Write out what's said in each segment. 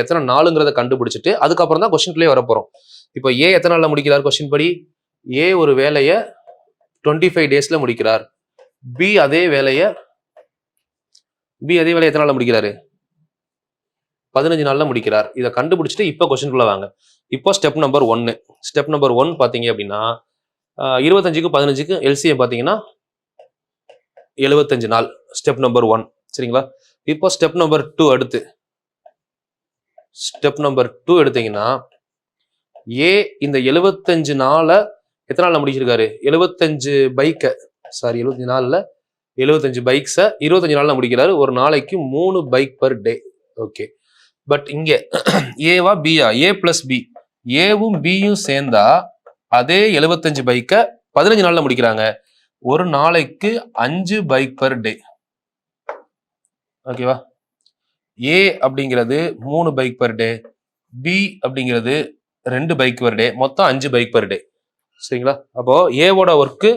எத்தனை நாளுங்கிறத கண்டுபிடிச்சிட்டு அதுக்கப்புறம் தான் கொஸ்டின்குள்ளே வரப்போறோம். இப்போ ஏ எத்தனை நாள்ல முடிக்கிறார் கொஸ்டின் படி? ஏ ஒரு வேலையை 25 டேஸ்ல முடிக்கிறார். பி அதே வேலையை எத்தனை நாள்ல முடிக்கிறாரு? 15 நாள்ல முடிக்கிறார். இதை கண்டுபிடிச்சிட்டு இப்போ கொஸ்டின்குள்ள வாங்க. இப்போ ஸ்டெப் நம்பர் 1. ஸ்டெப் நம்பர் 1 பாத்தீங்க அப்படின்னா 25க்கு 15க்கு எல்சிஎம் பாத்தீங்கன்னா 75 நாள். ஸ்டெப் நம்பர் 1 சரிங்களா? இப்போ ஸ்டெப் நம்பர் 2 அடுத்து ஸ்டெப் நம்பர் 2 எடுத்தீங்கன்னா ஏ இந்த 75 நாளை எத்தனை நாள்ல முடிச்சிருக்காரு? 75 பைக்கை 75 நாள்ல 75 பைக்ஸை 25 நாள்ல முடிக்கிறாரு. ஒரு நாளைக்கு 3 bike per day. Okay, but இங்க ஏவா பியா? ஏ பிளஸ் பி, ஏவும் பியும் சேர்ந்தா அதே 75 பைக்கை 15 நாள்ல முடிக்கிறாங்க. ஒரு நாளைக்கு 5 பைக் பர் டே. ஓகேவா? ஏ அப்படிங்கிறது 3 பைக் பர் டே, பி அப்படிங்கிறது 2 பைக் பர் டே, மொத்தம் 5 பைக் பர் டே. சரிங்களா? அப்போ ஏவோட ஒர்க்கு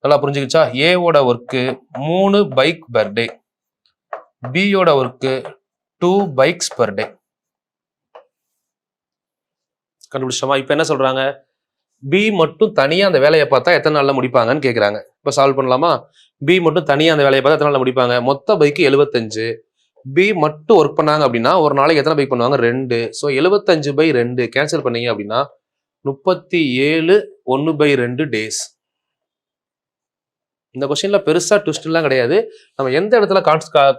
நல்லா புரிஞ்சுக்கிச்சா? ஏவோட ஒர்க்கு 3 பைக் பர் டே, பியோட ஒர்க்கு 2 பைக்ஸ் பர் டே. கண்டுபிடிச்சோமா? இப்போ என்ன சொல்றாங்க? பி மட்டும் தனியா அந்த வேலையை பார்த்தா எத்தனை நாள்ல முடிப்பாங்கன்னு கேட்குறாங்க. இப்போ சால்வ் பண்ணலாமா? பி மட்டும் தனியா அந்த வேலையை பார்த்தா எத்தனை நாள்ல முடிப்பாங்க? மொத்த பைக்கு 75. பி மட்டும் ஒர்க் பண்ணாங்க அப்படின்னா ஒரு நாளைக்கு எத்தனை பைக் பண்ணுவாங்க? 2. ஸோ 75/2 கேன்சல் பண்ணீங்க அப்படின்னா 37 1/2 டேஸ். இந்த கொஸ்டின்ல பெருசா ட்விஸ்ட் எல்லாம் கிடையாது. நம்ம எந்த இடத்துல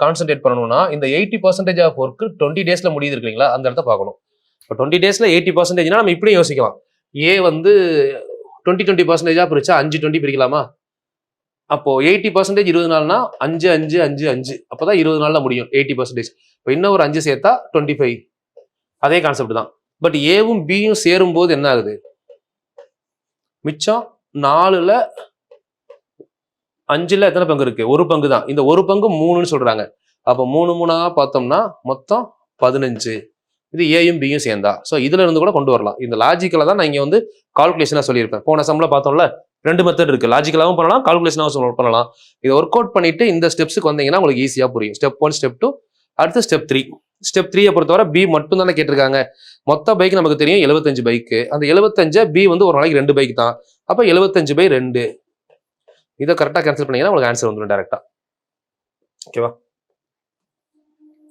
கான்சென்ட்ரேட் பண்ணணும்னா இந்த 80% ஆஃப் ஒர்க் 20 டேஸ்ல முடியுது இல்லைங்களா? அந்த இடத்த பார்க்கணும். இப்போ 20 டேஸ்ல 80%னா நம்ம இப்படி யோசிக்கலாம். ஏ வந்து 20% பிரிச்சா 5-20 பிரிக்கலாமா? அப்போ 80% 20 நாள்னா 5-5-5-5 அப்பதான் 20 நாள்ல முடியும் 80%. இப்போ இன்னும் ஒரு 5 சேர்த்தா 25. அதே கான்செப்ட் தான். பட் ஏவும் பியும் சேரும் போது என்ன ஆகுது? மிச்சம் 4ல 5ல எத்தனை பங்கு இருக்கு? ஒரு பங்கு தான். இந்த ஒரு பங்கு 3ன்னு சொல்றாங்க. அப்போ 3 3 பார்த்தோம்னா மொத்தம் 15. இது ஏயும் பியும் சேர்ந்தா. ஸோ இதுல இருந்து கூட கொண்டு வரலாம். இந்த லாஜிக்கல தான் நான் இங்க வந்து கால்குலேஷனா சொல்லியிருப்பேன். போன சம்ல பார்த்தோம்ல 2 மெத்தட் இருக்கு. லாஜிக்கலாவும் பண்ணலாம், கால்குலேஷனாவும் பண்ணலாம். இதை ஒர்க் அவுட் பண்ணிட்டு இந்த ஸ்டெப்ஸுக்கு வந்தீங்கன்னா உங்களுக்கு ஈஸியா புரியும். ஸ்டெப் 1, ஸ்டெப் 2, அடுத்து ஸ்டெப் 3. ஸ்டெப் 3 பொறுத்தவரை பி மட்டும் தானே கேட்டிருக்காங்க. மொத்த பைக் நமக்கு தெரியும் 75 பைக்கு. அந்த 75 பி வந்து ஒரு நாளைக்கு 2 பைக் தான். அப்ப 75/2. இதை கரெக்டா கேன்சல் பண்ணீங்கன்னா உங்களுக்கு ஆன்சர் வந்துடும் டைரக்டா. ஓகேவா?